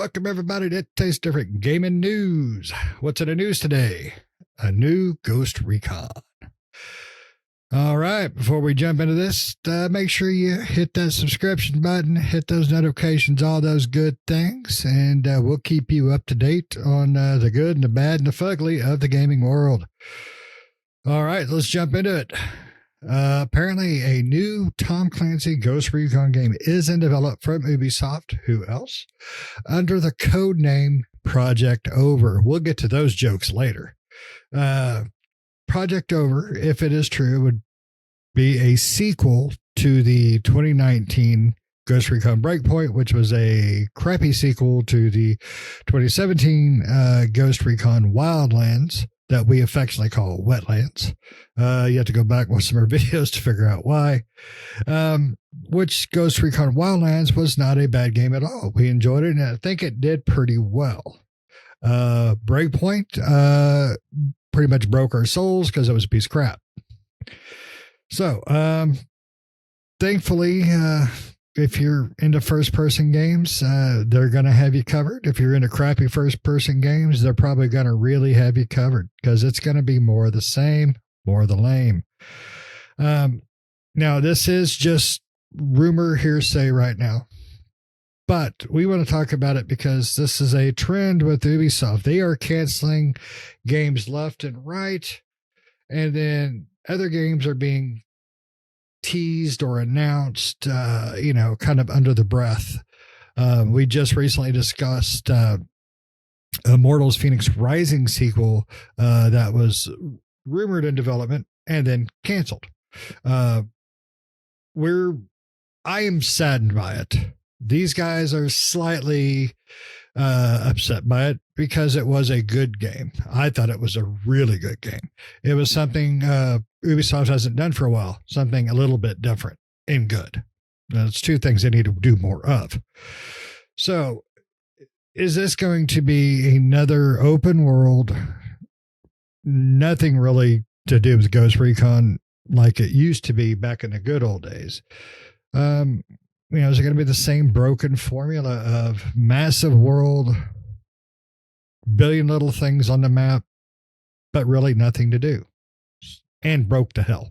Welcome, everybody, to Taste Different Gaming News. What's in the news today? A new Ghost Recon. All right, before we jump into this, make sure you hit that subscription button, hit those notifications, all those good things, and we'll keep you up to date on the good and the bad and the fugly of the gaming world. All right, let's jump into it. Apparently, a new Tom Clancy Ghost Recon game is in development from Ubisoft. Who else? Under the codename Project Over. We'll get to those jokes later. Project Over, if it is true, would be a sequel to the 2019 Ghost Recon Breakpoint, which was a crappy sequel to the 2017 Ghost Recon Wildlands that we affectionately call Wetlands. You have to go back with some more videos to figure out why. Which Ghost Recon Wildlands was not a bad game at all. We enjoyed it, and I think it did pretty well. Breakpoint pretty much broke our souls because it was a piece of crap. So, thankfully, if you're into first-person games, they're going to have you covered. If you're into crappy first-person games, they're probably going to really have you covered because it's going to be more of the same, more of the lame. Now, this is just rumor hearsay right now, but we want to talk about it because this is a trend with Ubisoft. They are canceling games left and right, and then other games are being teased or announced, kind of under the breath. We just recently discussed Immortals Phoenix Rising sequel that was rumored in development and then canceled. I am saddened by it. These guys are slightly upset by it because it was a good game. I thought it was a really good game. It was something Ubisoft hasn't done for a while, something a little bit different and good. That's two things they need to do more of. So, is this going to be another open world? Nothing really to do with Ghost Recon like it used to be back in the good old days. Is it going to be the same broken formula of massive world, billion little things on the map, but really nothing to do, and broke to hell?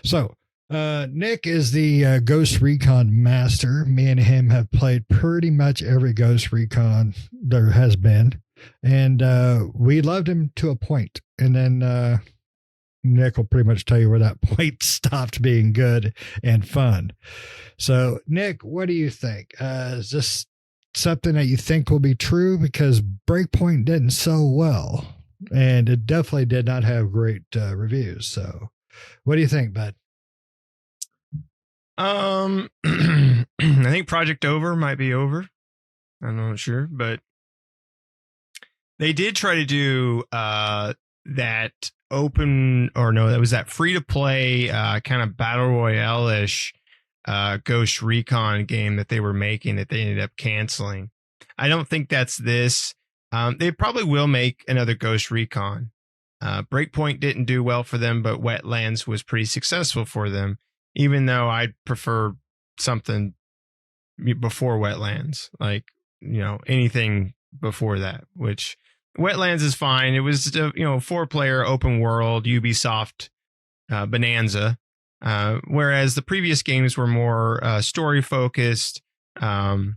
So, Nick is the Ghost Recon master. Me and him have played pretty much every Ghost Recon there has been, and we loved him to a point, and then Nick will pretty much tell you where that point stopped being good and fun. So, Nick, what do you think? Is this something that you think will be true? Because Breakpoint didn't sell well, and it definitely did not have great reviews. So, what do you think, bud? I think Project Over might be over. I'm not sure, but they did try to do that free to play kind of battle royale-ish Ghost Recon game that they were making that they ended up canceling. I don't think that's this. They probably will make another Ghost Recon. Breakpoint didn't do well for them, but Wetlands was pretty successful for them, even though I'd prefer something before Wetlands, like, anything before that, which Wetlands is fine. It was, 4-player open world Ubisoft bonanza. Whereas the previous games were more story focused, kind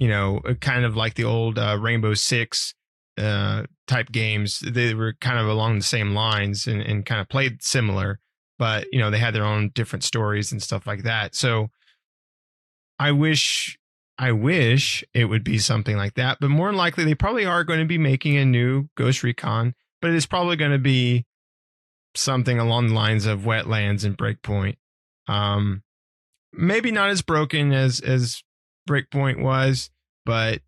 of like the old Rainbow Six type games. They were kind of along the same lines and kind of played similar, but they had their own different stories and stuff like that. So I wish it would be something like that, but more than likely they probably are going to be making a new Ghost Recon, but it's probably going to be something along the lines of Wetlands and Breakpoint. Maybe not as broken as Breakpoint was, but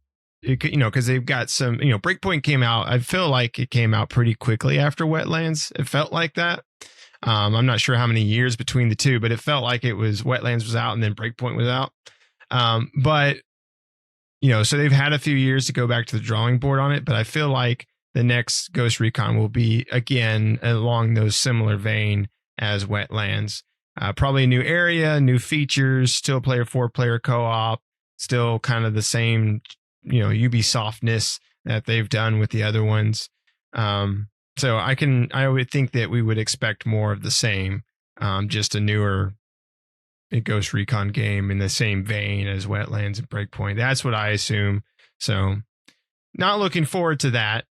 it could, because they've got some, Breakpoint came out. I feel like it came out pretty quickly after Wetlands. It felt like that. I'm not sure how many years between the two, but it felt like it was Wetlands was out and then Breakpoint was out. But so they've had a few years to go back to the drawing board on it, but I feel like the next Ghost Recon will be, again, along those similar vein as Wetlands. Probably a new area, new features, still player 4-player co-op, still kind of the same Ubisoftness that they've done with the other ones. So I would think that we would expect more of the same, just a newer Ghost Recon game in the same vein as Wetlands and Breakpoint. That's what I assume. So not looking forward to that,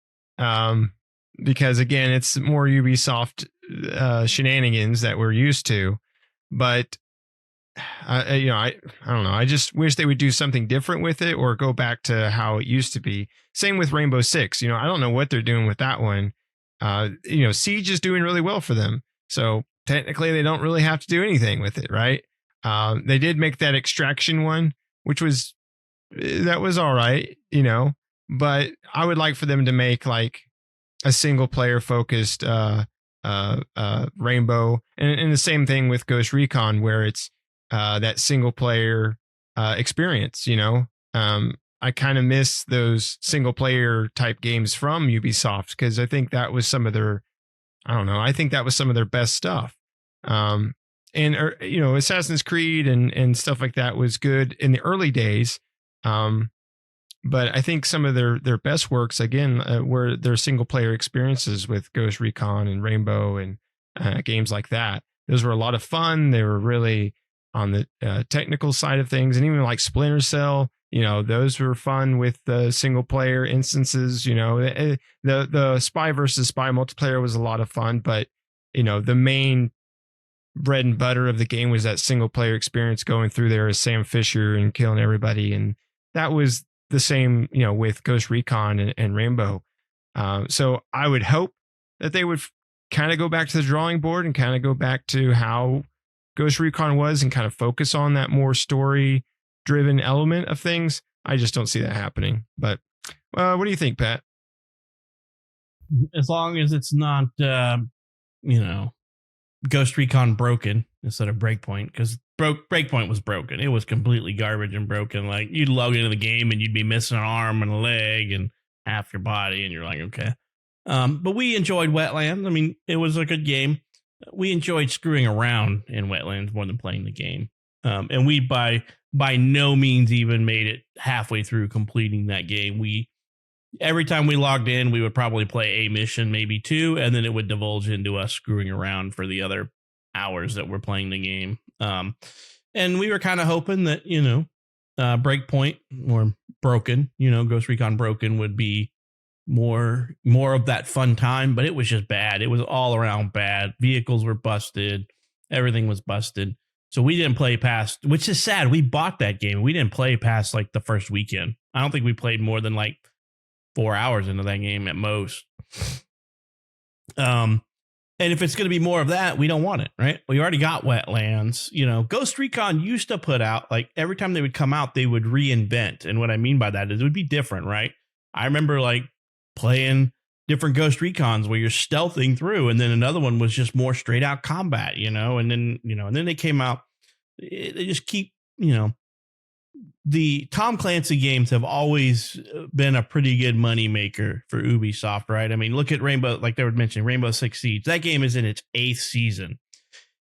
because again, it's more Ubisoft shenanigans that we're used to. But I don't know. I just wish they would do something different with it or go back to how it used to be. Same with Rainbow Six. I don't know what they're doing with that one. Siege is doing really well for them. So technically they don't really have to do anything with it, right? They did make that Extraction one, which was all right, but I would like for them to make like a single player focused Rainbow, and the same thing with Ghost Recon, where it's that single player experience. I kind of miss those single player type games from Ubisoft, because I think that was some of their, I think that was some of their best stuff. Assassin's Creed and stuff like that was good in the early days. But I think some of their best works, again, were their single player experiences with Ghost Recon and Rainbow and games like that. Those were a lot of fun. They were really on the technical side of things, and even like Splinter Cell, those were fun with the single player instances. The spy versus spy multiplayer was a lot of fun, but the main bread and butter of the game was that single player experience, going through there as Sam Fisher and killing everybody, and that was the same, with Ghost Recon and Rainbow. So I would hope that they would kind of go back to the drawing board and kind of go back to how Ghost Recon was and kind of focus on that more story driven element of things. I just don't see that happening. But what do you think, Pat? As long as it's not, Ghost Recon broken instead of Breakpoint, because Breakpoint was broken. It was completely garbage and broken. Like, you'd log into the game and you'd be missing an arm and a leg and half your body, and you're like, okay. But we enjoyed Wetlands. I mean, it was a good game. We enjoyed screwing around in Wetlands more than playing the game. And we by no means even made it halfway through completing that game. Every time we logged in, we would probably play a mission, maybe two, and then it would divulge into us screwing around for the other hours that we're playing the game. And we were kind of hoping that, Breakpoint or Broken, Ghost Recon Broken would be more of that fun time, but it was just bad. It was all around bad. Vehicles were busted. Everything was busted. So we didn't play past, which is sad. We bought that game. We didn't play past like the first weekend. I don't think we played more than like 4 hours into that game at most. And if it's going to be more of that, we don't want it, right? We already got Wetlands. Ghost Recon used to put out, like, every time they would come out, they would reinvent. And what I mean by that is it would be different, right? I remember like playing different Ghost Recons where you're stealthing through, and then another one was just more straight out combat, and then they came out. They just keep, the Tom Clancy games have always been a pretty good money maker for Ubisoft, right? I mean, look at Rainbow, like they were mentioning, Rainbow Six Siege. That game is in its 8th season,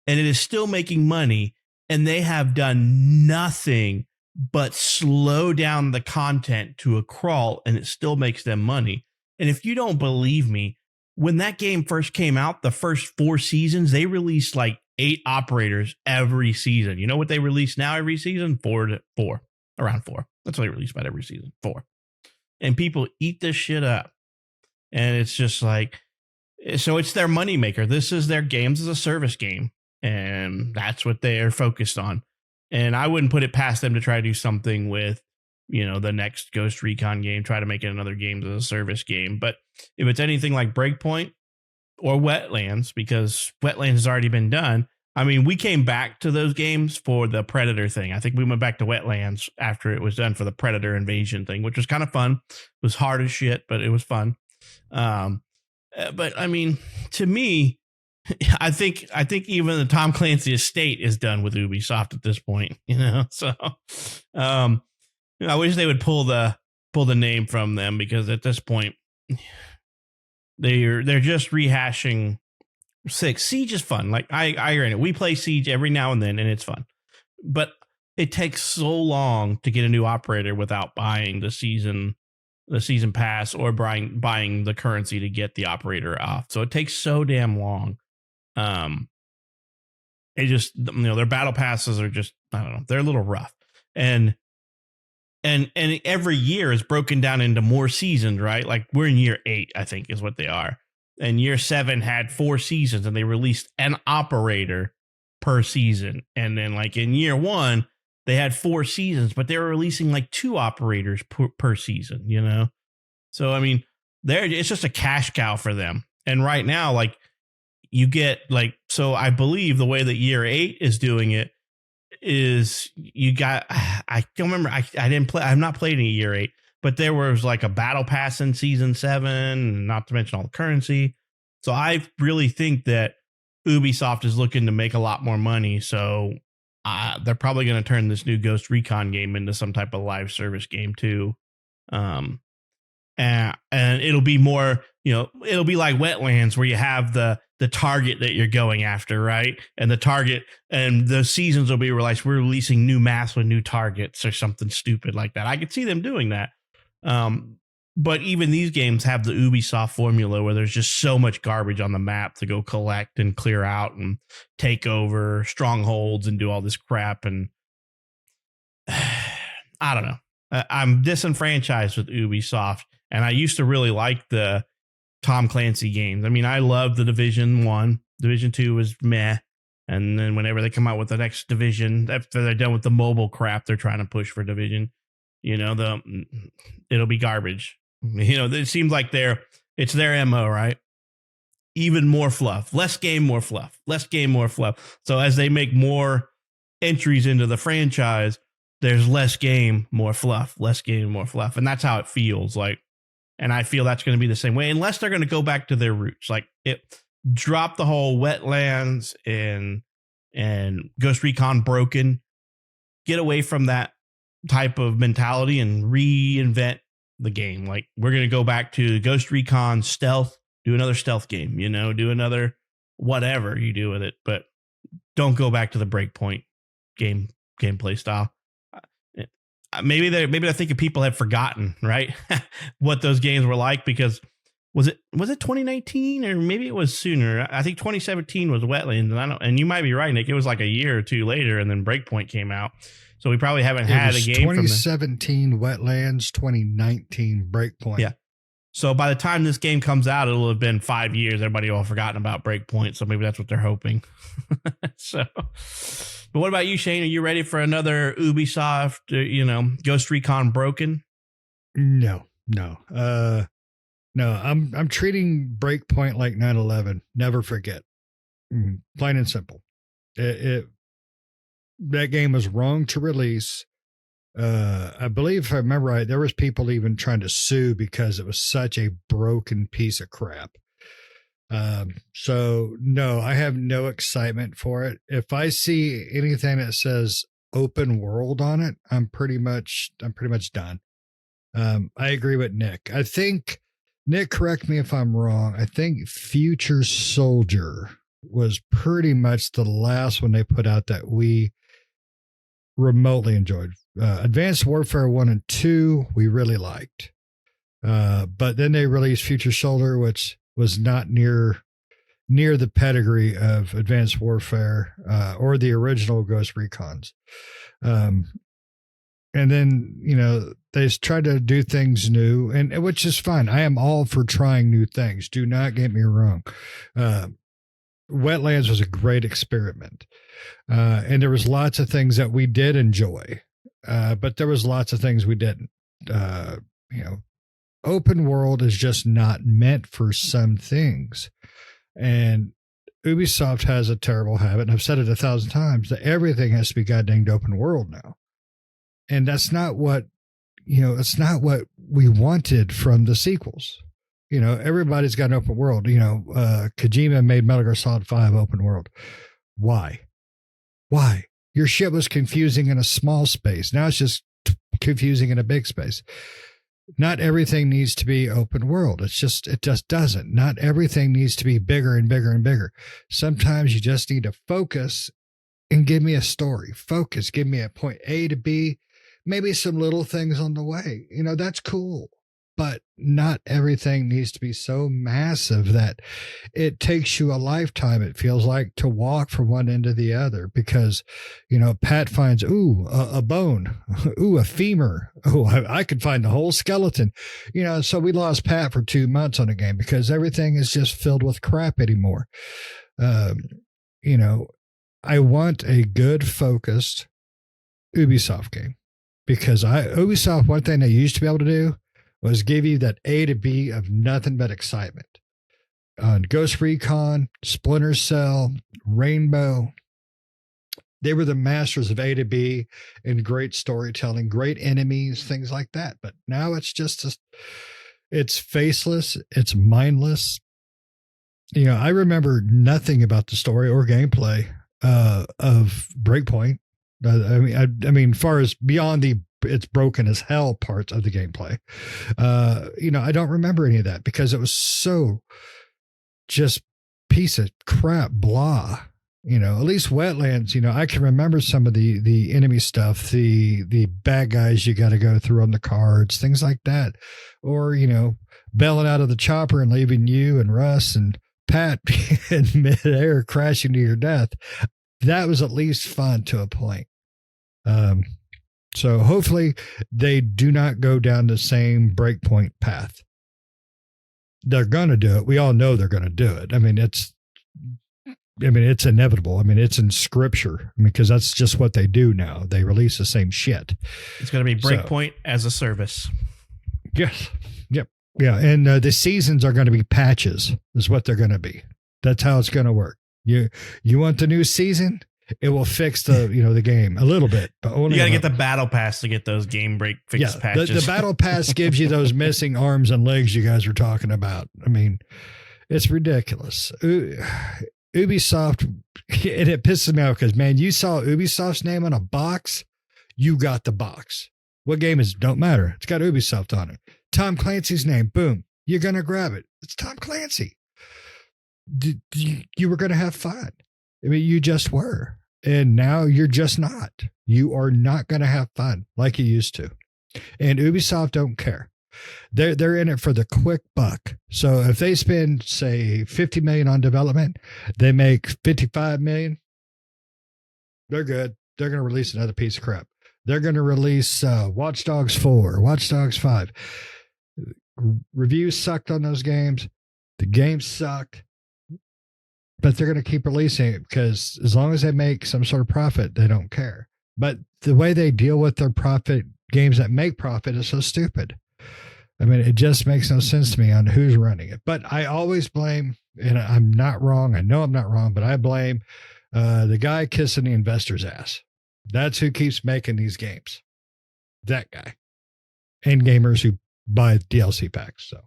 and it is still making money, and they have done nothing but slow down the content to a crawl, and it still makes them money. And if you don't believe me, when that game first came out, the first 4 seasons, they released like 8 operators every season. You know what they release now every season? 4. Around 4. That's what they release about every season. 4. And people eat this shit up. And it's just like, so it's their moneymaker. This is their games as a service game. And that's what they are focused on. And I wouldn't put it past them to try to do something with, the next Ghost Recon game, try to make it another games as a service game. But if it's anything like Breakpoint or Wetlands, because Wetlands has already been done, I mean, we came back to those games for the Predator thing. I think we went back to Wetlands after it was done for the Predator invasion thing, which was kind of fun. It was hard as shit, but it was fun. But I mean, to me, I think even the Tom Clancy estate is done with Ubisoft at this point, So, I wish they would pull the name from them, because at this point, they're just rehashing 6. Siege is fun. Like I agree. We play Siege every now and then, and it's fun. But it takes so long to get a new operator without buying the season pass or buying the currency to get the operator off. So it takes so damn long. It just, their battle passes are just, I don't know, they're a little rough. And every year is broken down into more seasons, right? Like we're in year 8, I think is what they are. And year 7 had 4 seasons and they released an operator per season. And then like in year 1, they had 4 seasons, but they were releasing like 2 operators per season, you know? So, I mean, it's just a cash cow for them. And right now, like you get like, so I believe the way that year 8 is doing it is you got, I don't remember. I didn't play. I've not played any year 8, but there was like a battle pass in season 7, not to mention all the currency. So I really think that Ubisoft is looking to make a lot more money. So they're probably going to turn this new Ghost Recon game into some type of live service game too. And it'll be more, it'll be like Wetlands where you have the target that you're going after, right? And the target and the seasons will be realized we're releasing new maps with new targets or something stupid like that. I could see them doing that. But even these games have the Ubisoft formula where there's just so much garbage on the map to go collect and clear out and take over strongholds and do all this crap. And I don't know. I'm disenfranchised with Ubisoft. And I used to really like the Tom Clancy games. I mean, I love the Division 1. Division 2 was meh. And then whenever they come out with the next Division, after they're done with the mobile crap they're trying to push for Division, it'll be garbage. It seems like it's their MO, right? Even more fluff, less game, more fluff, less game, more fluff. So as they make more entries into the franchise, there's less game, more fluff, less game, more fluff. And that's how it feels like. And I feel that's going to be the same way, unless they're going to go back to their roots. Like drop the whole Wetlands and Ghost Recon Broken, get away from that type of mentality and reinvent the game. Like we're going to go back to Ghost Recon Stealth, do another stealth game, do another whatever you do with it, but don't go back to the Breakpoint gameplay style. Maybe I think people have forgotten, right? what those games were like, because was it 2019 or maybe it was sooner? I think 2017 was Wetlands, and you might be right, Nick. It was like a year or two later, and then Breakpoint came out. So we probably haven't had a game 2017 Wetlands, 2019 Breakpoint. Yeah. So by the time this game comes out, it'll have been 5 years. Everybody will have forgotten about Breakpoint. So maybe that's what they're hoping. But what about you, Shane? Are you ready for another Ubisoft, Ghost Recon Broken? No. I'm treating Breakpoint like 9/11. Never forget. Plain and simple. That game was wrong to release. I believe, if I remember right, there was people even trying to sue because it was such a broken piece of crap. So no, I have no excitement for it. If I see anything that says open world on it, I'm pretty much done. I agree with Nick. I think, Nick, correct me if I'm wrong, I think Future Soldier was pretty much the last one they put out that we remotely enjoyed. Advanced Warfare 1 and 2 we really liked, but then they released Future Soldier, which was not near the pedigree of Advanced Warfare or the original Ghost Recons. And then they tried to do things new, and which is fine. I am all for trying new things, do not get me wrong. Wetlands was a great experiment, and there was lots of things that we did enjoy, but there was lots of things we didn't. Open world is just not meant for some things, and Ubisoft has a terrible habit, and I've said it 1,000 times, that everything has to be goddamn open world now, and that's not what we wanted from the sequels. Everybody's got an open world. Kojima made Metal Gear Solid 5 open world. Why? Your shit was confusing in a small space. Now it's just confusing in a big space. Not everything needs to be open world. It just doesn't. Not everything needs to be bigger and bigger and bigger. Sometimes you just need to focus and give me a story. Focus, give me a point A to B, maybe some little things on the way. That's cool. But not everything needs to be so massive that it takes you a lifetime, it feels like, to walk from one end to the other because, Pat finds, a bone, a femur. I could find the whole skeleton. So we lost Pat for 2 months on a game because everything is just filled with crap anymore. I want a good, focused Ubisoft game because Ubisoft, one thing they used to be able to do was give you that A to B of nothing but excitement. On Ghost Recon, Splinter Cell, Rainbow, they were the masters of A to B and great storytelling, great enemies, things like that. But now it's just, it's faceless, it's mindless. I remember nothing about the story or gameplay of Breakpoint. I mean, far as beyond the it's broken as hell parts of the gameplay. I don't remember any of that because it was so just piece of crap, blah. At least Wetlands, I can remember some of the enemy stuff, the bad guys you got to go through on the cards, things like that. Or, bailing out of the chopper and leaving you and Russ and Pat in midair crashing to your death. That was at least fun to a point. So hopefully they do not go down the same Breakpoint path. They're going to do it. We all know they're going to do it. It's inevitable. It's in scripture. Because that's just what they do now. They release the same shit. It's going to be Breakpoint as a service. Yes. Yep. Yeah. And the seasons are going to be patches is what they're going to be. That's how it's going to work. You want the new season? It will fix the game a little bit, but only you got to get the battle pass to get those game break fix patches. The battle pass gives you those missing arms and legs you guys were talking about. It's ridiculous. Ubisoft, and it pisses me off because, man, you saw Ubisoft's name on a box, you got the box. What game is it? Don't matter. It's got Ubisoft on it. Tom Clancy's name, boom, you're gonna grab it. It's Tom Clancy. You were gonna have fun. You just were. And now you're just not. You are not going to have fun like you used to. And Ubisoft don't care. They're in it for the quick buck. So if they spend, say, $50 million on development, they make $55 million. They're good. They're going to release another piece of crap. They're going to release Watch Dogs 4, Watch Dogs 5. Reviews sucked on those games. The games sucked. But they're going to keep releasing it because as long as they make some sort of profit, they don't care. But the way they deal with their profit, games that make profit, is so stupid. It just makes no sense to me on who's running it. But I always blame, and I'm not wrong. I know I'm not wrong, but I blame the guy kissing the investor's ass. That's who keeps making these games. That guy. And gamers who buy DLC packs. So.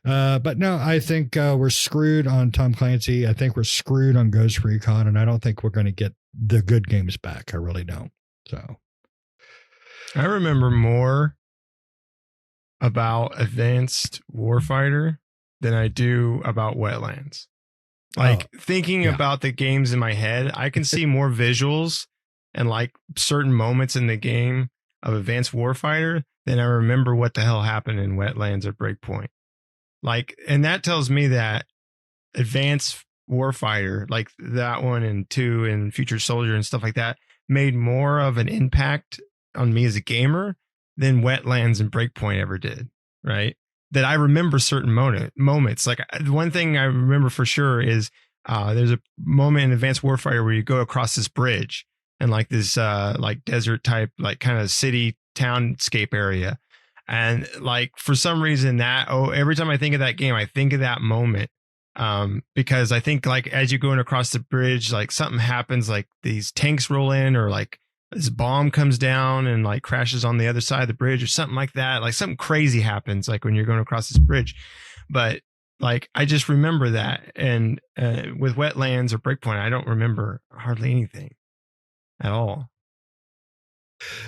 But no, I think we're screwed on Tom Clancy. I think we're screwed on Ghost Recon, and I don't think we're going to get the good games back. I really don't. So I remember more about Advanced Warfighter than I do about Wetlands. Thinking about the games in my head, I can see more visuals and certain moments in the game of Advanced Warfighter than I remember what the hell happened in Wetlands or Breakpoint. And that tells me that Advanced Warfighter, like that one and 2 and Future Soldier and stuff like that, made more of an impact on me as a gamer than Wetlands and Breakpoint ever did, right? That I remember certain moments. One thing I remember for sure is there's a moment in Advanced Warfighter where you go across this bridge and this desert type, kind of city townscape area. And for some reason every time I think of that game, I think of that moment. Because I think as you're going across the bridge, something happens, these tanks roll in or this bomb comes down and crashes on the other side of the bridge or something like that. Something crazy happens when you're going across this bridge. But I just remember that. And with Wetlands or Breakpoint, I don't remember hardly anything at all.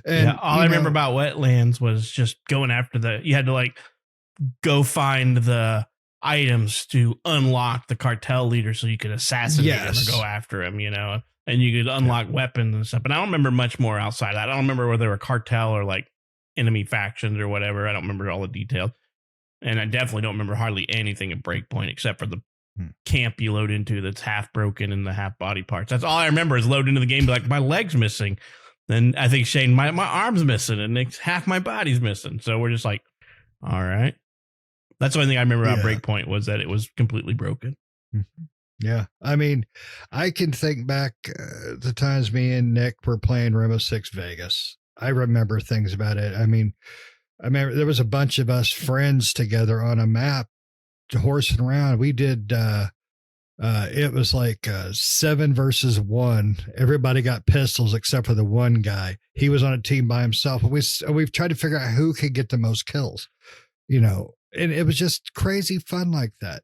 And all I remember about Wetlands was just going after you had to go find the items to unlock the cartel leader so you could assassinate him or go after him, and you could unlock weapons and stuff. But I don't remember much more outside of that. I don't remember whether they were cartel or like enemy factions or whatever. I don't remember all the details. And I definitely don't remember hardly anything at Breakpoint except for the camp you load into that's half broken and the half body parts. That's all I remember is load into the game, be like, my leg's missing. Then I think Shane, my arm's missing and half my body's missing. So we're just like, all right. That's the only thing I remember about Breakpoint was that it was completely broken. Yeah. I mean, I can think back the times me and Nick were playing Rainbow Six Vegas. I remember things about it. I mean, I remember there was a bunch of us friends together on a map horsing around. We did, it was like 7 versus 1. Everybody got pistols except for the one guy. He was on a team by himself. We've tried to figure out who could get the most kills, and it was just crazy fun like that.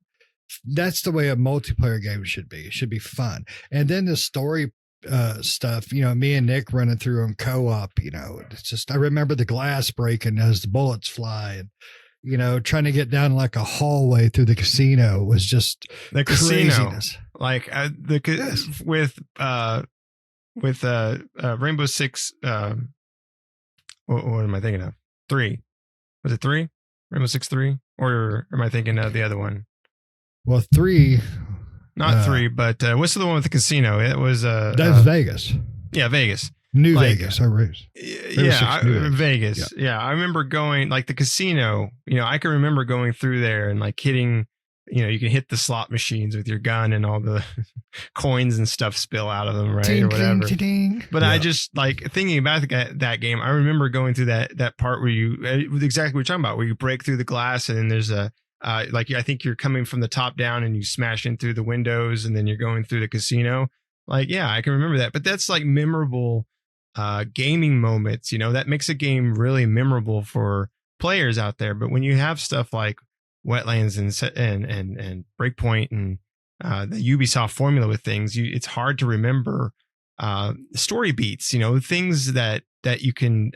That's the way a multiplayer game should be. It should be fun. And then the story stuff, me and Nick running through on co-op, it's just, I remember the glass breaking as the bullets fly and, trying to get down like a hallway through the casino was just the craziness. Casino. Like with Rainbow Six, what am I thinking of? 3. Was it 3? Rainbow Six 3? Or am I thinking of the other one? Well, 3. Not 3, but what's the one with the casino? It was that's Vegas. Yeah, Vegas. New Vegas. Vegas. Yeah, I remember going like the casino. I can remember going through there and like hitting. You can hit the slot machines with your gun and all the coins and stuff spill out of them, right, ding, or whatever. Ding, ding. But I just like thinking about that game. I remember going through that part where you exactly what you're talking about, where you break through the glass and then there's a. I think you're coming from the top down and you smash in through the windows and then you're going through the casino. Like, yeah, I can remember that. But that's like memorable gaming moments, that makes a game really memorable for players out there. But when you have stuff like Wetlands and Breakpoint and the Ubisoft formula with things, it's hard to remember story beats, things that you can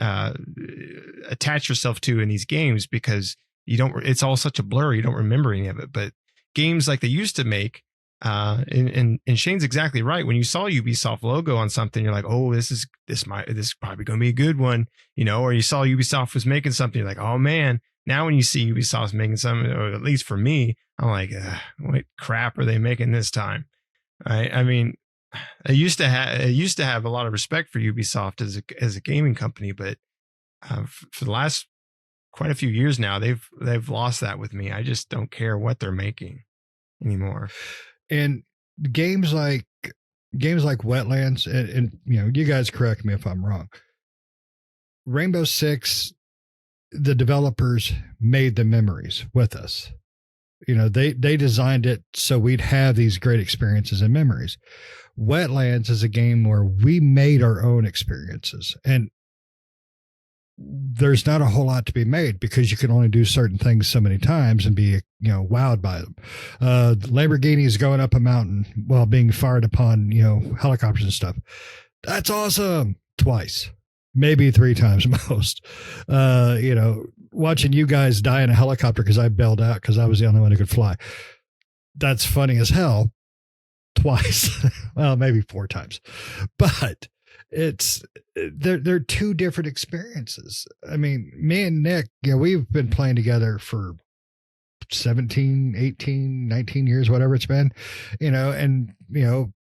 attach yourself to in these games because it's all such a blur. You don't remember any of it. But games like they used to make, and Shane's exactly right. When you saw Ubisoft logo on something, you're like, oh, this is probably going to be a good one, or you saw Ubisoft was making something, you're like, oh man. Now when you see Ubisoft's making something, or at least for me, I'm like, what crap are they making this time? Right? I mean, I used to have a lot of respect for Ubisoft as a gaming company, but for the last quite a few years now, they've lost that with me. I just don't care what they're making anymore. And games like Wetlands, and you guys correct me if I'm wrong. Rainbow Six, the developers made the memories with us. They designed it so we'd have these great experiences and memories. Wetlands is a game where we made our own experiences, and there's not a whole lot to be made because you can only do certain things so many times and be, wowed by them. Lamborghinis going up a mountain while being fired upon, helicopters and stuff. That's awesome. Twice, maybe 3 times most. Watching you guys die in a helicopter because I bailed out because I was the only one who could fly. That's funny as hell. Twice. Well, maybe 4 times, but they're 2 different experiences. I mean, me and Nick, we've been playing together for 17, 18, 19 years, whatever it's been, and,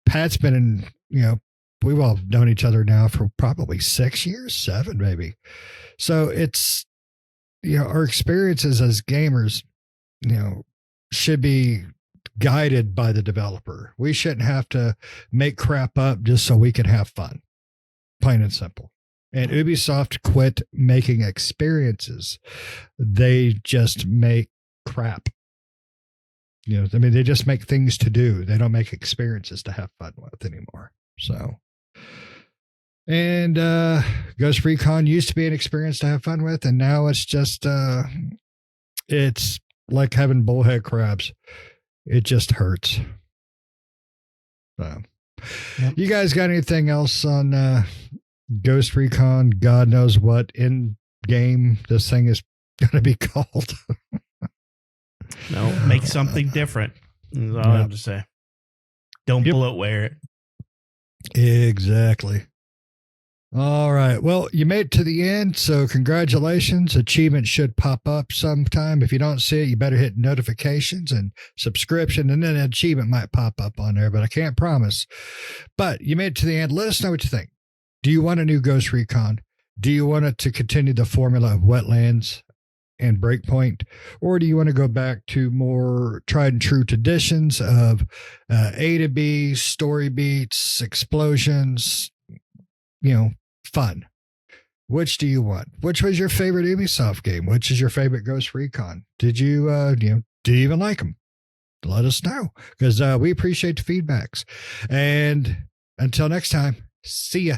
Pat's been in, we've all known each other now for probably 6 years, 7, maybe. So it's, our experiences as gamers, should be guided by the developer. We shouldn't have to make crap up just so we can have fun. Plain and simple. And Ubisoft quit making experiences. They just make crap. They just make things to do. They don't make experiences to have fun with anymore. So, and Ghost Recon used to be an experience to have fun with, and now it's just it's like having bullhead crabs. It just hurts. So, You guys got anything else on Ghost Recon? God knows what in game this thing is going to be called. No, make something different. That's all I have to say. Don't bloatware it. Exactly. All right. Well, you made it to the end, so congratulations. Achievement should pop up sometime. If you don't see it, you better hit notifications and subscription, and then an achievement might pop up on there, but I can't promise. But you made it to the end. Let us know what you think. Do you want a new Ghost Recon? Do you want it to continue the formula of Wetlands and Breakpoint? Or do you want to go back to more tried and true traditions of A to B, story beats, explosions, fun? Which do you want? Which was your favorite Ubisoft game? Which is your favorite Ghost Recon? Did you, do you even like them? Let us know, because we appreciate the feedbacks. And until next time, see ya.